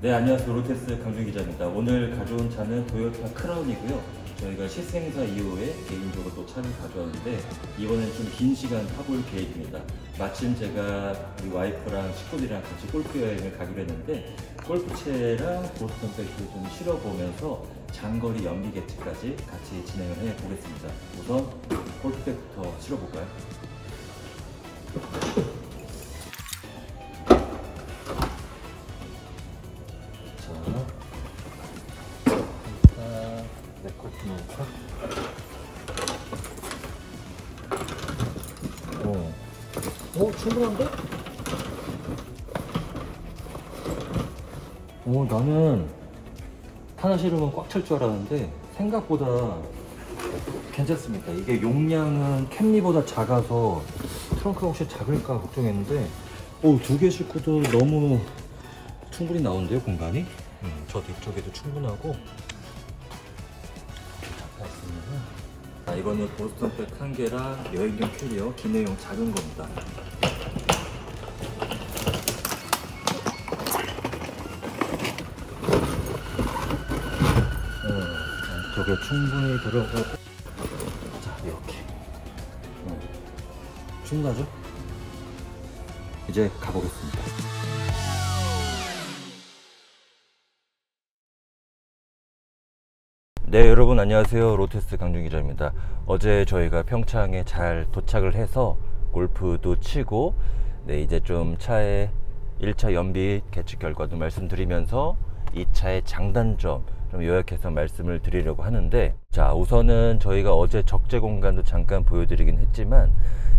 네, 안녕하세요. 로테스 강준 기자입니다. 오늘 가져온 차는 토요타 크라운이고요. 저희가 시승행사 이후에 개인적으로 또 차를 가져왔는데 이번엔 좀 긴 시간 타볼 계획입니다. 마침 제가 우리 와이프랑 식구들이랑 같이 골프 여행을 가기로 했는데 골프채랑 보스턴백도 좀 실어보면서 장거리 연비 개측까지 같이 진행을 해보겠습니다. 우선 골프백부터 실어볼까요? 충분한데? 나는 하나 실으면 꽉 찰 줄 알았는데 생각보다 괜찮습니다. 이게 용량은 캠리보다 작아서 트렁크가 혹시 작을까 걱정했는데 두 개 싣고도 너무 충분히 나오는데요, 공간이? 저 뒤쪽에도 충분하고 이거는 보스턴백 한 개랑 여행용 캐리어 기내용 작은 겁니다. 저게 충분히 들어가고 자 이렇게 충분하죠? 이제 가보겠습니다. 네, 여러분 안녕하세요. 로테스 강준 기자입니다. 어제 저희가 평창에 잘 도착을 해서 골프도 치고 이제 좀 차의 1차 연비 개측 결과도 말씀드리면서 2차의 장단점 좀 요약해서 말씀을 드리려고 하는데, 자 우선은 저희가 어제 적재 공간도 잠깐 보여드리긴 했지만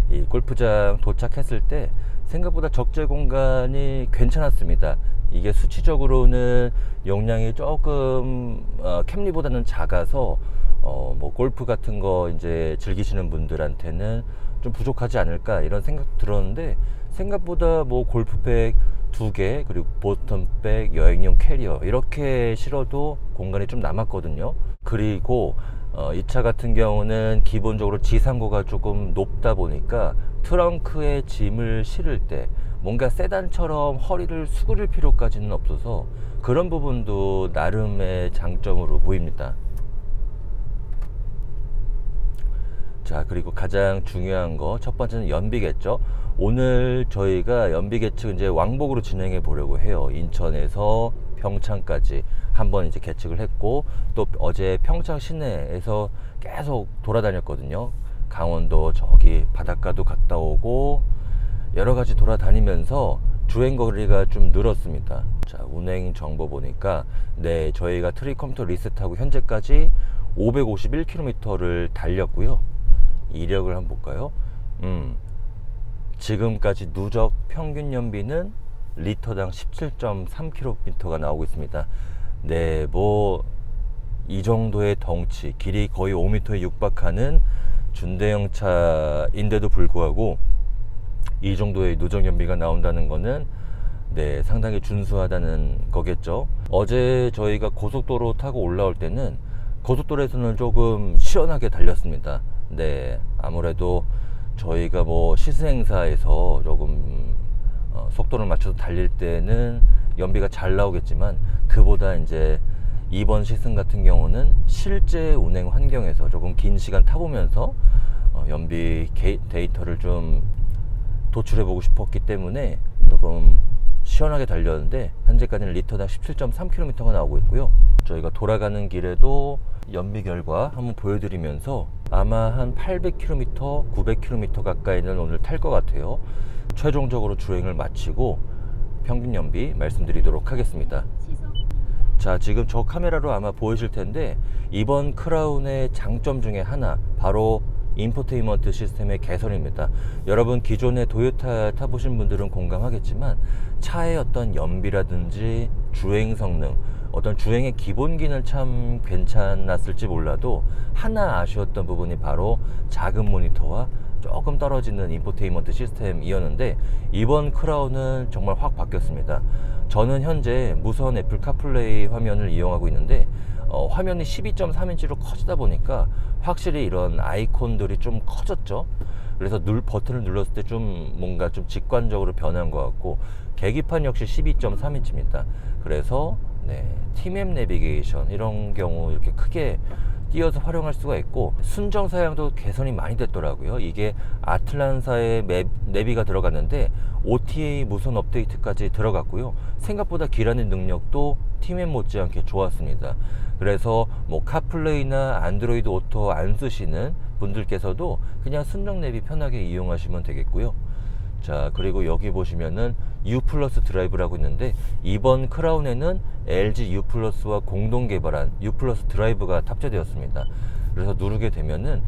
이 골프장 도착했을 때 생각보다 적재 공간이 괜찮았습니다. 이게 수치적으로는 용량이 조금 캠리보다는 작아서 뭐 골프 같은 거 이제 즐기시는 분들한테는 좀 부족하지 않을까 이런 생각 들었는데, 생각보다 뭐 골프백 2개 그리고 보스턴백, 여행용 캐리어 이렇게 실어도 공간이 좀 남았거든요. 그리고 이 차 같은 경우는 기본적으로 지상고가 조금 높다 보니까 트렁크에 짐을 실을 때 뭔가 세단처럼 허리를 수그릴 필요까지는 없어서 그런 부분도 나름의 장점으로 보입니다. 자, 그리고 가장 중요한 거 첫 번째는 연비겠죠. 오늘 저희가 연비 개측 이제 왕복으로 진행해 보려고 해요. 인천에서 평창까지 한번 이제 개측을 했고, 또 어제 평창 시내에서 계속 돌아다녔거든요. 강원도 저기 바닷가도 갔다 오고 여러 가지 돌아다니면서 주행 거리가 좀 늘었습니다. 자, 운행 정보 보니까 저희가 트립 컴퓨터 리셋하고 현재까지 551km를 달렸고요. 이력을 한번 볼까요? 지금까지 누적 평균 연비는 리터당 17.3km가 나오고 있습니다. 뭐 이 정도의 덩치, 길이 거의 5m에 육박하는 준대형 차인데도 불구하고 이 정도의 누적 연비가 나온다는 거는 상당히 준수하다는 거겠죠. 어제 저희가 고속도로 타고 올라올 때는 고속도로에서는 조금 시원하게 달렸습니다. 아무래도 저희가 뭐 시승행사에서 조금 속도를 맞춰서 달릴 때는 연비가 잘 나오겠지만, 그보다 이제 이번 시승 같은 경우는 실제 운행 환경에서 조금 긴 시간 타보면서 연비 데이터를 좀 도출해 보고 싶었기 때문에 조금 시원하게 달렸는데, 현재까지는 리터당 17.3km가 나오고 있고요. 저희가 돌아가는 길에도 연비 결과 한번 보여드리면서 아마 한 800km, 900km 가까이는 오늘 탈 것 같아요. 최종적으로 주행을 마치고 평균 연비 말씀드리도록 하겠습니다. 자, 지금 저 카메라로 아마 보이실 텐데 이번 크라운의 장점 중에 하나, 바로 인포테인먼트 시스템의 개선입니다. 여러분 기존에 토요타 타보신 분들은 공감하겠지만 차의 어떤 연비라든지 주행 성능, 어떤 주행의 기본기는 참 괜찮았을지 몰라도 하나 아쉬웠던 부분이 바로 작은 모니터와 조금 떨어지는 인포테인먼트 시스템이었는데, 이번 크라운은 정말 확 바뀌었습니다. 저는 현재 무선 애플 카플레이 화면을 이용하고 있는데 화면이 12.3인치로 커지다 보니까 확실히 이런 아이콘들이 좀 커졌죠. 그래서 버튼을 눌렀을 때 좀 뭔가 좀 직관적으로 변한 것 같고, 계기판 역시 12.3인치입니다. 그래서 T맵 내비게이션 이런 경우 이렇게 크게 띄어서 활용할 수가 있고, 순정 사양도 개선이 많이 됐더라고요. 이게 아틀란사의 내비가 들어갔는데 OTA 무선 업데이트까지 들어갔고요. 생각보다 길하는 능력도 T맵 못지않게 좋았습니다. 그래서 뭐 카플레이나 안드로이드 오토 안 쓰시는 분들께서도 그냥 순정 내비 편하게 이용하시면 되겠고요. 자, 그리고 여기 보시면은 U 플러스 드라이브라고 있는데, 이번 크라운에는 LG U 플러스와 공동 개발한 U 플러스 드라이브가 탑재되었습니다. 그래서 누르게 되면은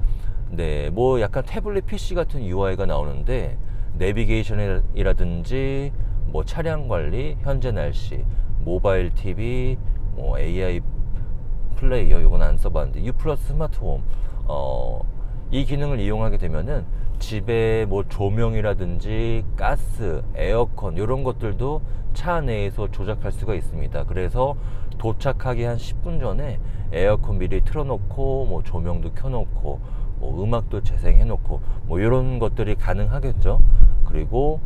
뭐 약간 태블릿 PC 같은 UI가 나오는데, 내비게이션이라든지 뭐 차량 관리, 현재 날씨, 모바일 TV, 뭐 AI 플레이어, 이건 안 써봤는데 U 플러스 스마트홈, 이 기능을 이용하게 되면은 집에 뭐 조명이라든지 가스, 에어컨 이런 것들도 차 내에서 조작할 수가 있습니다. 그래서 도착하기 한 10분 전에 에어컨 미리 틀어놓고 뭐 조명도 켜놓고 뭐 음악도 재생해놓고 뭐 이런 것들이 가능하겠죠. 그리고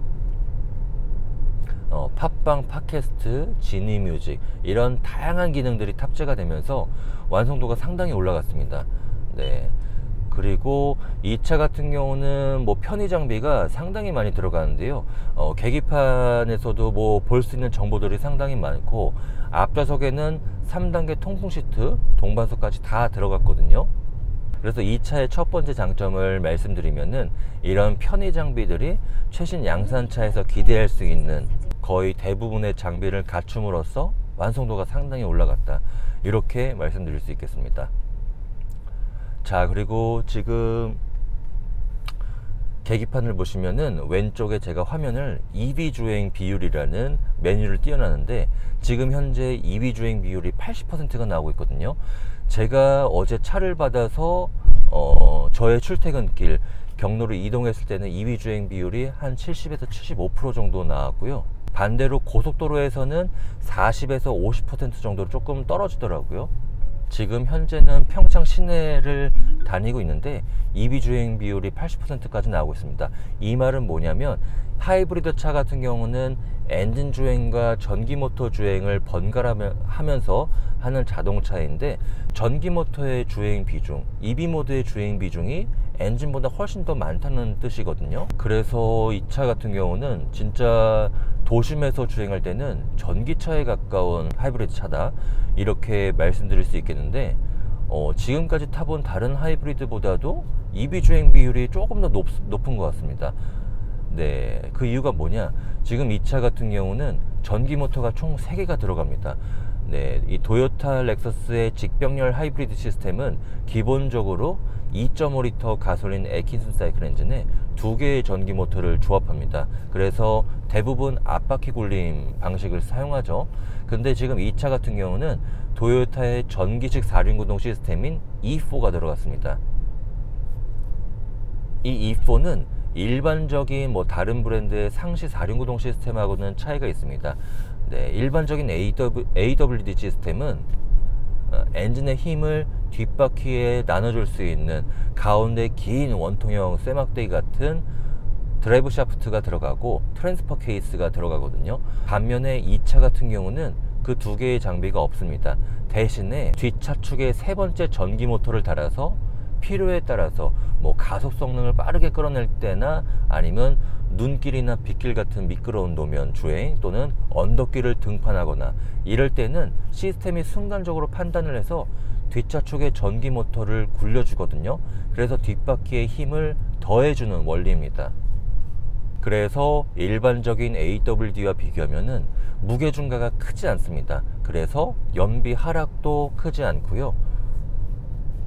팟빵, 팟캐스트, 지니뮤직 이런 다양한 기능들이 탑재가 되면서 완성도가 상당히 올라갔습니다. 그리고 이 차 같은 경우는 뭐 편의 장비가 상당히 많이 들어가는데요. 계기판에서도 뭐 볼 수 있는 정보들이 상당히 많고, 앞좌석에는 3단계 통풍 시트, 동반석까지 다 들어갔거든요. 그래서 이 차의 첫 번째 장점을 말씀드리면은, 이런 편의 장비들이 최신 양산차에서 기대할 수 있는 거의 대부분의 장비를 갖춤으로써 완성도가 상당히 올라갔다, 이렇게 말씀드릴 수 있겠습니다. 자, 그리고 지금 계기판을 보시면은 왼쪽에 제가 화면을 EV 주행 비율이라는 메뉴를 띄워놨는데, 지금 현재 EV 주행 비율이 80%가 나오고 있거든요. 제가 어제 차를 받아서 저의 출퇴근길 경로로 이동했을 때는 EV 주행 비율이 한 70에서 75% 정도 나왔고요. 반대로 고속도로에서는 40에서 50% 정도로 조금 떨어지더라고요. 지금 현재는 평창 시내를 다니고 있는데 EV 주행 비율이 80%까지 나오고 있습니다. 이 말은 뭐냐면, 하이브리드 차 같은 경우는 엔진 주행과 전기 모터 주행을 번갈아 하면서 하는 자동차인데, 전기 모터의 주행 비중, EV 모드의 주행 비중이 엔진보다 훨씬 더 많다는 뜻이거든요. 그래서 이 차 같은 경우는 진짜 도심에서 주행할 때는 전기차에 가까운 하이브리드 차다, 이렇게 말씀드릴 수 있겠는데, 지금까지 타본 다른 하이브리드보다도 EV 주행 비율이 조금 더 높은 것 같습니다. 그 이유가 뭐냐, 지금 이 차 같은 경우는 전기 모터가 총 3개가 들어갑니다. 이 도요타 렉서스의 직병렬 하이브리드 시스템은 기본적으로 2.5리터 가솔린 애킨슨 사이클 엔진에 2개의 전기 모터를 조합합니다. 그래서 대부분 앞바퀴 굴림 방식을 사용하죠. 근데 지금 이 차 같은 경우는 도요타의 전기식 4륜구동 시스템인 E4가 들어갔습니다. 이 E4는 일반적인 뭐 다른 브랜드의 상시 4륜구동 시스템하고는 차이가 있습니다. 일반적인 AWD 시스템은 엔진의 힘을 뒷바퀴에 나눠줄 수 있는 가운데 긴 원통형 쇠막대기 같은 드라이브 샤프트가 들어가고 트랜스퍼 케이스가 들어가거든요. 반면에 이 차 같은 경우는 그 2개의 장비가 없습니다. 대신에 뒷차축에 3번째 전기 모터를 달아서 필요에 따라서 뭐 가속 성능을 빠르게 끌어낼 때나, 아니면 눈길이나 빗길 같은 미끄러운 도면 주행 또는 언덕길을 등판하거나 이럴 때는 시스템이 순간적으로 판단을 해서 뒷차축에 전기 모터를 굴려주거든요. 그래서 뒷바퀴에 힘을 더해주는 원리입니다. 그래서 일반적인 AWD와 비교하면은 무게중가가 크지 않습니다. 그래서 연비 하락도 크지 않고요.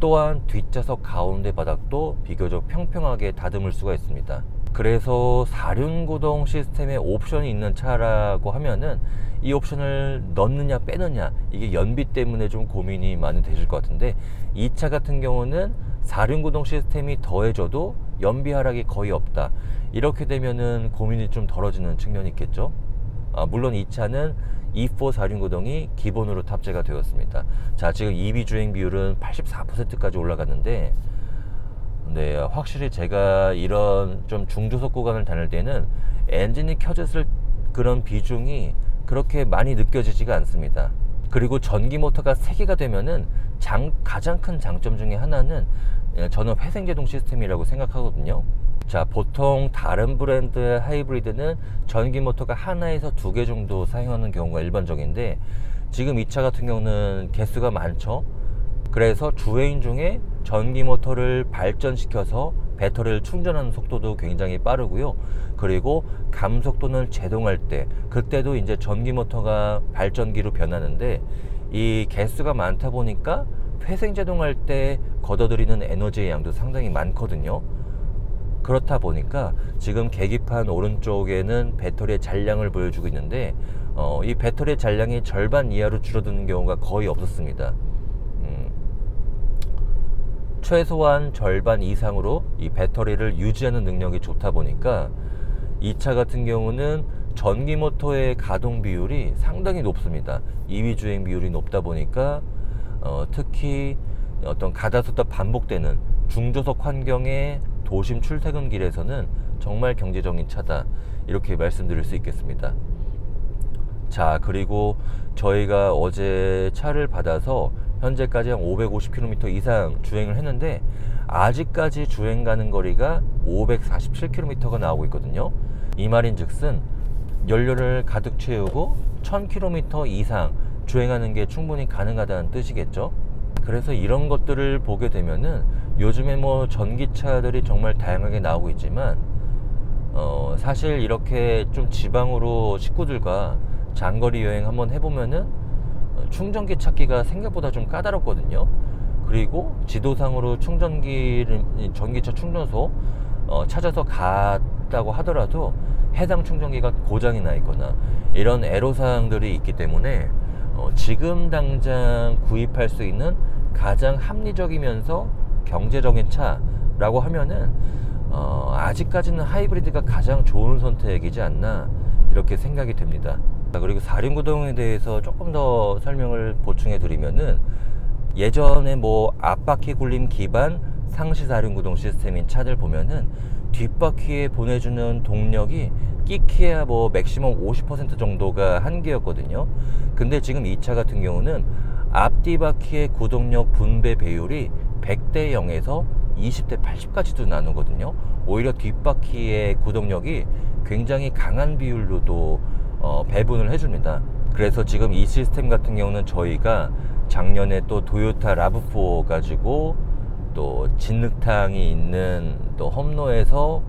또한 뒷좌석 가운데 바닥도 비교적 평평하게 다듬을 수가 있습니다. 그래서 4륜구동 시스템에 옵션이 있는 차라고 하면은 이 옵션을 넣느냐 빼느냐, 이게 연비 때문에 좀 고민이 많이 되실 것 같은데, 이 차 같은 경우는 4륜구동 시스템이 더해져도 연비 하락이 거의 없다, 이렇게 되면은 고민이 좀 덜어지는 측면이 있겠죠. 물론 이 차는 E4 4륜구동이 기본으로 탑재가 되었습니다. 자, 지금 EV 주행 비율은 84%까지 올라갔는데, 네, 확실히 제가 이런 좀 중저속 구간을 다닐 때는 엔진이 켜졌을 그런 비중이 그렇게 많이 느껴지지가 않습니다. 그리고 전기 모터가 3개가 되면은 가장 큰 장점 중에 하나는 저는 회생제동 시스템이라고 생각하거든요. 자, 보통 다른 브랜드의 하이브리드는 전기 모터가 하나에서 2개 정도 사용하는 경우가 일반적인데, 지금 이 차 같은 경우는 개수가 많죠. 그래서 주행 중에 전기 모터를 발전시켜서 배터리를 충전하는 속도도 굉장히 빠르고요. 그리고 감속도는 제동할 때, 그때도 이제 전기 모터가 발전기로 변하는데, 이 개수가 많다 보니까 회생제동할 때 걷어들이는 에너지의 양도 상당히 많거든요. 그렇다 보니까 지금 계기판 오른쪽에는 배터리의 잔량을 보여주고 있는데, 이 배터리의 잔량이 절반 이하로 줄어드는 경우가 거의 없었습니다. 최소한 절반 이상으로 이 배터리를 유지하는 능력이 좋다 보니까 이 차 같은 경우는 전기 모터의 가동 비율이 상당히 높습니다. EV 주행 비율이 높다 보니까 특히 어떤 가다수다 반복되는 중저속 환경의 도심 출퇴근길에서는 정말 경제적인 차다, 이렇게 말씀드릴 수 있겠습니다. 자, 그리고 저희가 어제 차를 받아서 현재까지 한 550km 이상 주행을 했는데, 아직까지 주행 가는 거리가 547km가 나오고 있거든요. 이 말인 즉슨 연료를 가득 채우고 1000km 이상 주행하는 게 충분히 가능하다는 뜻이겠죠. 그래서 이런 것들을 보게 되면은 요즘에 뭐 전기차들이 정말 다양하게 나오고 있지만, 사실 이렇게 좀 지방으로 식구들과 장거리 여행 한번 해보면은 충전기 찾기가 생각보다 좀 까다롭거든요. 그리고 지도상으로 전기차 충전소 찾아서 갔다고 하더라도 해당 충전기가 고장이 나 있거나 이런 애로사항들이 있기 때문에 지금 당장 구입할 수 있는 가장 합리적이면서 경제적인 차라고 하면은 아직까지는 하이브리드가 가장 좋은 선택이지 않나, 이렇게 생각이 됩니다. 그리고 4륜구동에 대해서 조금 더 설명을 보충해 드리면은, 예전에 뭐 앞바퀴 굴림 기반 상시 4륜구동 시스템인 차들 보면은 뒷바퀴에 보내주는 동력이 끼키야 뭐 맥시멈 50% 정도가 한계였거든요. 근데 지금 이 차 같은 경우는 앞뒤 바퀴의 구동력 분배 배율이 100대 0에서 20대 80까지도 나누거든요. 오히려 뒷바퀴의 구동력이 굉장히 강한 비율로도 배분을 해줍니다. 그래서 지금 이 시스템 같은 경우는 저희가 작년에 또 도요타 라브4 가지고 또 진흙탕이 있는 또 험로에서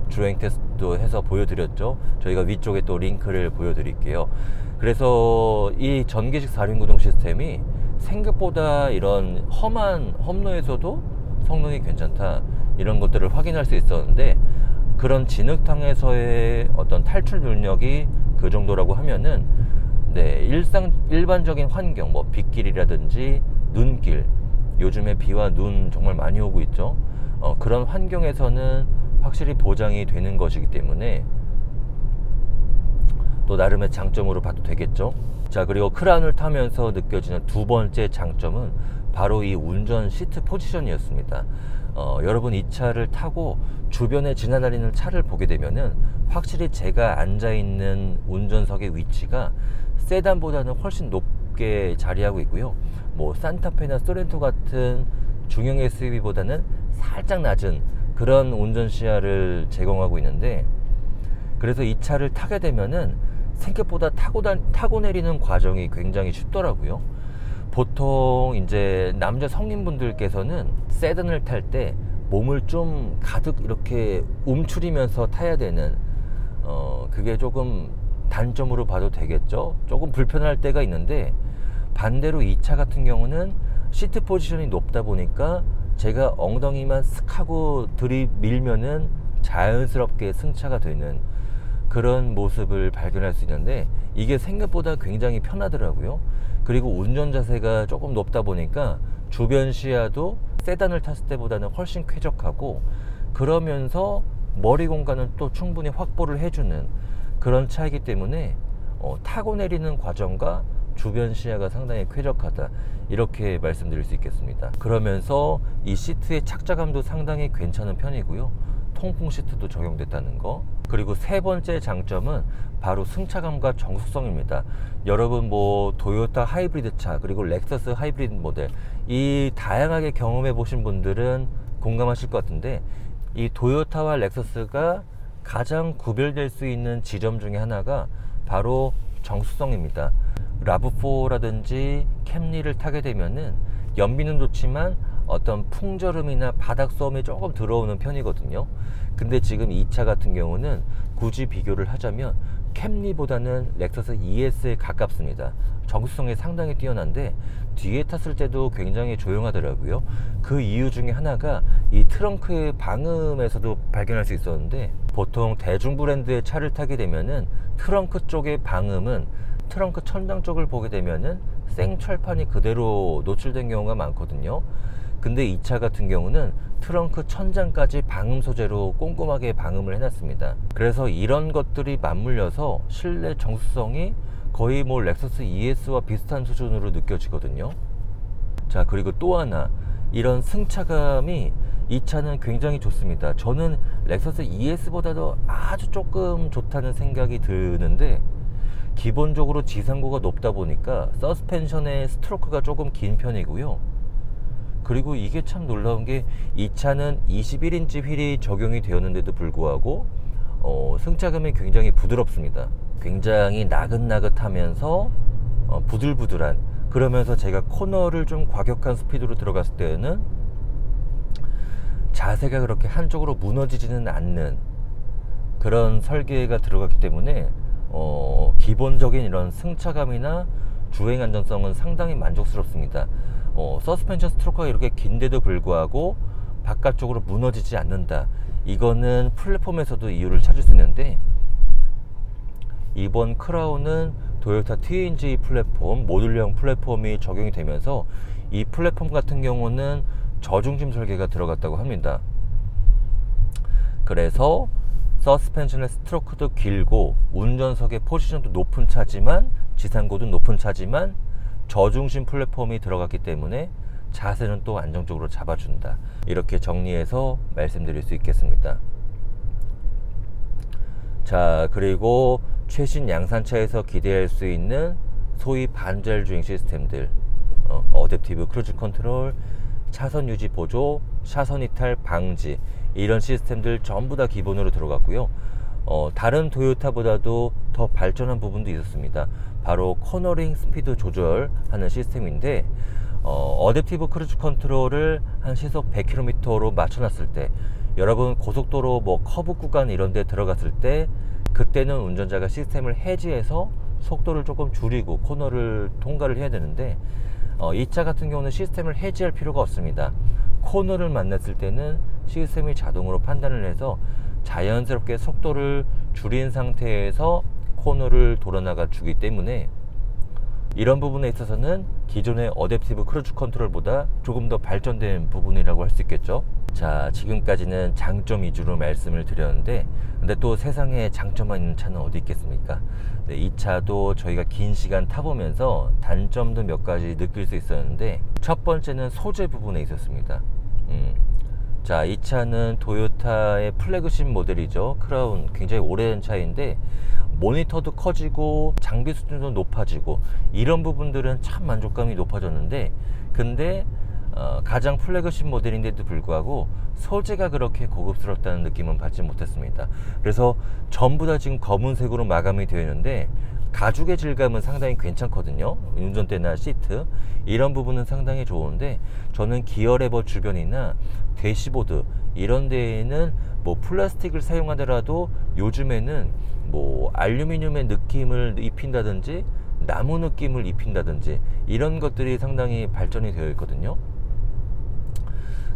주행 테스트도 해서 보여드렸죠. 저희가 위쪽에 또 링크를 보여드릴게요. 그래서 이 전기식 4륜구동 시스템이 생각보다 이런 험한 험로에서도 성능이 괜찮다, 이런 것들을 확인할 수 있었는데, 그런 진흙탕에서의 어떤 탈출 능력이 그 정도라고 하면은, 네, 일반적인 환경, 뭐 빗길이라든지 눈길, 요즘에 비와 눈 정말 많이 오고 있죠. 그런 환경에서는 확실히 보장이 되는 것이기 때문에 또 나름의 장점으로 봐도 되겠죠. 자, 그리고 크라운을 타면서 느껴지는 두 번째 장점은 바로 이 운전 시트 포지션이었습니다. 여러분 이 차를 타고 주변에 지나다니는 차를 보게 되면은 확실히 제가 앉아있는 운전석의 위치가 세단보다는 훨씬 높게 자리하고 있고요. 뭐 산타페나 소렌토 같은 중형 SUV보다는 살짝 낮은 그런 운전 시야를 제공하고 있는데, 그래서 이 차를 타게 되면은 생각보다 타고 내리는 과정이 굉장히 쉽더라고요. 보통 이제 남자 성인분들께서는 세단을 탈 때 몸을 좀 가득 이렇게 움츠리면서 타야 되는, 그게 조금 단점으로 봐도 되겠죠. 조금 불편할 때가 있는데, 반대로 이 차 같은 경우는 시트 포지션이 높다 보니까 제가 엉덩이만 쓱 하고 들이밀면은 자연스럽게 승차가 되는 그런 모습을 발견할 수 있는데, 이게 생각보다 굉장히 편하더라고요. 그리고 운전 자세가 조금 높다 보니까 주변 시야도 세단을 탔을 때보다는 훨씬 쾌적하고, 그러면서 머리 공간은 또 충분히 확보를 해주는 그런 차이기 때문에 타고 내리는 과정과 주변 시야가 상당히 쾌적하다, 이렇게 말씀드릴 수 있겠습니다. 그러면서 이 시트의 착자감도 상당히 괜찮은 편이고요. 통풍 시트도 적용됐다는 거. 그리고 세 번째 장점은 바로 승차감과 정숙성입니다. 여러분 뭐 도요타 하이브리드 차, 그리고 렉서스 하이브리드 모델, 이 다양하게 경험해 보신 분들은 공감하실 것 같은데, 이 도요타와 렉서스가 가장 구별될 수 있는 지점 중에 하나가 바로 정숙성입니다. 라브4라든지 캠리를 타게 되면은 연비는 좋지만 어떤 풍절음이나 바닥 소음이 조금 들어오는 편이거든요. 근데 지금 이 차 같은 경우는 굳이 비교를 하자면 캠리보다는 렉서스 ES에 가깝습니다. 정숙성이 상당히 뛰어난데 뒤에 탔을 때도 굉장히 조용하더라고요. 그 이유 중에 하나가 이 트렁크의 방음에서도 발견할 수 있었는데, 보통 대중 브랜드의 차를 타게 되면은 트렁크 쪽의 방음은 트렁크 천장 쪽을 보게 되면은 생철판이 그대로 노출된 경우가 많거든요. 근데 이 차 같은 경우는 트렁크 천장까지 방음 소재로 꼼꼼하게 방음을 해놨습니다. 그래서 이런 것들이 맞물려서 실내 정숙성이 거의 뭐 렉서스 ES와 비슷한 수준으로 느껴지거든요. 자, 그리고 또 하나, 이런 승차감이 이 차는 굉장히 좋습니다. 저는 렉서스 ES보다도 아주 조금 좋다는 생각이 드는데, 기본적으로 지상고가 높다 보니까 서스펜션의 스트로크가 조금 긴 편이고요. 그리고 이게 참 놀라운 게, 이 차는 21인치 휠이 적용이 되었는데도 불구하고 승차감이 굉장히 부드럽습니다. 굉장히 나긋나긋하면서 부들부들한, 그러면서 제가 코너를 좀 과격한 스피드로 들어갔을 때는 자세가 그렇게 한쪽으로 무너지지는 않는 그런 설계가 들어갔기 때문에 기본적인 이런 승차감이나 주행 안전성은 상당히 만족스럽습니다. 서스펜션 스트로크가 이렇게 긴데도 불구하고 바깥쪽으로 무너지지 않는다. 이거는 플랫폼에서도 이유를 찾을 수 있는데, 이번 크라운은 도요타 TNG 플랫폼, 모듈형 플랫폼이 적용이 되면서 이 플랫폼 같은 경우는 저중심 설계가 들어갔다고 합니다. 그래서 서스펜션의 스트로크도 길고 운전석의 포지션도 높은 차지만, 지상고도 높은 차지만 저중심 플랫폼이 들어갔기 때문에 자세는 또 안정적으로 잡아준다. 이렇게 정리해서 말씀드릴 수 있겠습니다. 자, 그리고 최신 양산차에서 기대할 수 있는 소위 반절 주행 시스템들, 어댑티브 크루즈 컨트롤, 차선 유지 보조, 차선 이탈 방지, 이런 시스템들 전부 다 기본으로 들어갔고요. 다른 도요타보다도 더 발전한 부분도 있었습니다. 바로 코너링 스피드 조절하는 시스템인데, 어댑티브 크루즈 컨트롤을 한 시속 100km로 맞춰놨을 때, 여러분 고속도로 뭐 커브 구간 이런 데 들어갔을 때, 그때는 운전자가 시스템을 해지해서 속도를 조금 줄이고 코너를 통과를 해야 되는데, 이 차 같은 경우는 시스템을 해지할 필요가 없습니다. 코너를 만났을 때는 시스템이 자동으로 판단을 해서 자연스럽게 속도를 줄인 상태에서 코너를 돌아나가 주기 때문에, 이런 부분에 있어서는 기존의 어댑티브 크루즈 컨트롤보다 조금 더 발전된 부분이라고 할 수 있겠죠. 자, 지금까지는 장점 위주로 말씀을 드렸는데, 근데 또 세상에 장점만 있는 차는 어디 있겠습니까? 네, 이 차도 저희가 긴 시간 타보면서 단점도 몇 가지 느낄 수 있었는데, 첫 번째는 소재 부분에 있었습니다. 자, 이 차는 도요타의 플래그십 모델이죠. 크라운, 굉장히 오래된 차인데 모니터도 커지고 장비 수준도 높아지고 이런 부분들은 참 만족감이 높아졌는데, 근데 가장 플래그십 모델인데도 불구하고 소재가 그렇게 고급스럽다는 느낌은 받지 못했습니다. 그래서 전부 다 지금 검은색으로 마감이 되어 있는데 가죽의 질감은 상당히 괜찮거든요. 운전대나 시트 이런 부분은 상당히 좋은데, 저는 기어 레버 주변이나 대시보드 이런 데에는 뭐 플라스틱을 사용하더라도 요즘에는 뭐 알루미늄의 느낌을 입힌다든지 나무 느낌을 입힌다든지 이런 것들이 상당히 발전이 되어 있거든요.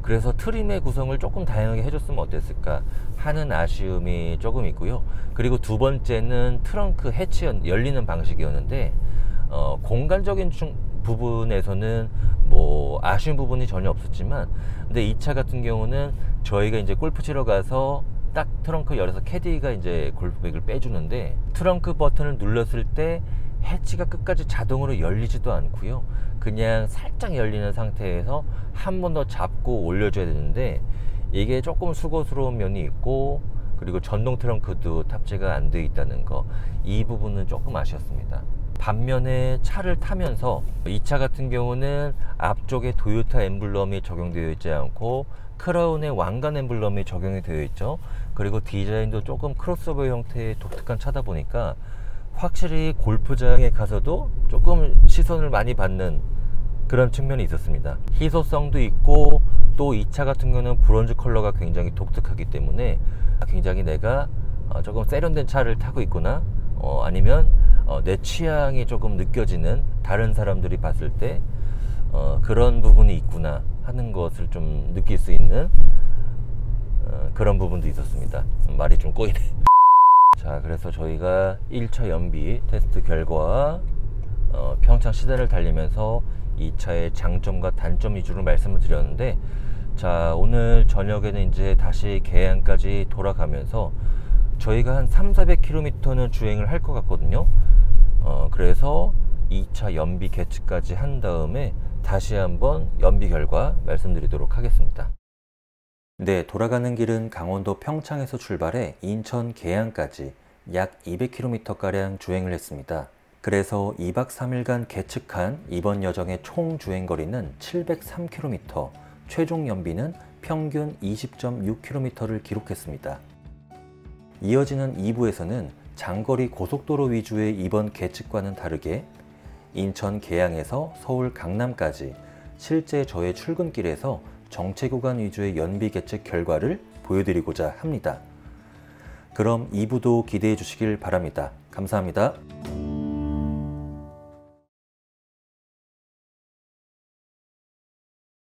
그래서 트림의 구성을 조금 다양하게 해줬으면 어땠을까 하는 아쉬움이 조금 있고요. 그리고 두 번째는 트렁크 해치 열리는 방식이었는데, 공간적인 부분에서는 뭐 아쉬운 부분이 전혀 없었지만, 근데 이 차 같은 경우는 저희가 이제 골프 치러 가서 딱 트렁크 열어서 캐디가 이제 골프백을 빼주는데, 트렁크 버튼을 눌렀을 때 해치가 끝까지 자동으로 열리지도 않고요. 그냥 살짝 열리는 상태에서 한 번 더 잡고 올려줘야 되는데, 이게 조금 수고스러운 면이 있고, 그리고 전동 트렁크도 탑재가 안 되어 있다는 거, 이 부분은 조금 아쉬웠습니다. 반면에 차를 타면서 이 차 같은 경우는 앞쪽에 도요타 엠블럼이 적용되어 있지 않고 크라운의 왕관 엠블럼이 적용이 되어 있죠. 그리고 디자인도 조금 크로스오버 형태의 독특한 차다 보니까 확실히 골프장에 가서도 조금 시선을 많이 받는 그런 측면이 있었습니다. 희소성도 있고, 또 이 차 같은 경우는 브론즈 컬러가 굉장히 독특하기 때문에 굉장히 내가 조금 세련된 차를 타고 있구나, 아니면 내 취향이 조금 느껴지는, 다른 사람들이 봤을 때 그런 부분이 있구나 하는 것을 좀 느낄 수 있는 그런 부분도 있었습니다. 말이 좀 꼬이네. 자, 그래서 저희가 1차 연비 테스트 결과 평창 시내를 달리면서 이 차의 장점과 단점 위주로 말씀을 드렸는데, 자, 오늘 저녁에는 이제 다시 계양까지 돌아가면서 저희가 한 300-400km는 주행을 할 것 같거든요. 그래서 2차 연비 개측까지 한 다음에 다시 한번 연비 결과 말씀드리도록 하겠습니다. 네, 돌아가는 길은 강원도 평창에서 출발해 인천 계양까지 약 200km가량 주행을 했습니다. 그래서 2박 3일간 개측한 이번 여정의 총 주행거리는 703km, 최종 연비는 평균 20.6km를 기록했습니다. 이어지는 2부에서는 장거리 고속도로 위주의 이번 개측과는 다르게 인천 계양에서 서울 강남까지 실제 저의 출근길에서 정체 구간 위주의 연비 개측 결과를 보여드리고자 합니다. 그럼 2부도 기대해 주시길 바랍니다. 감사합니다.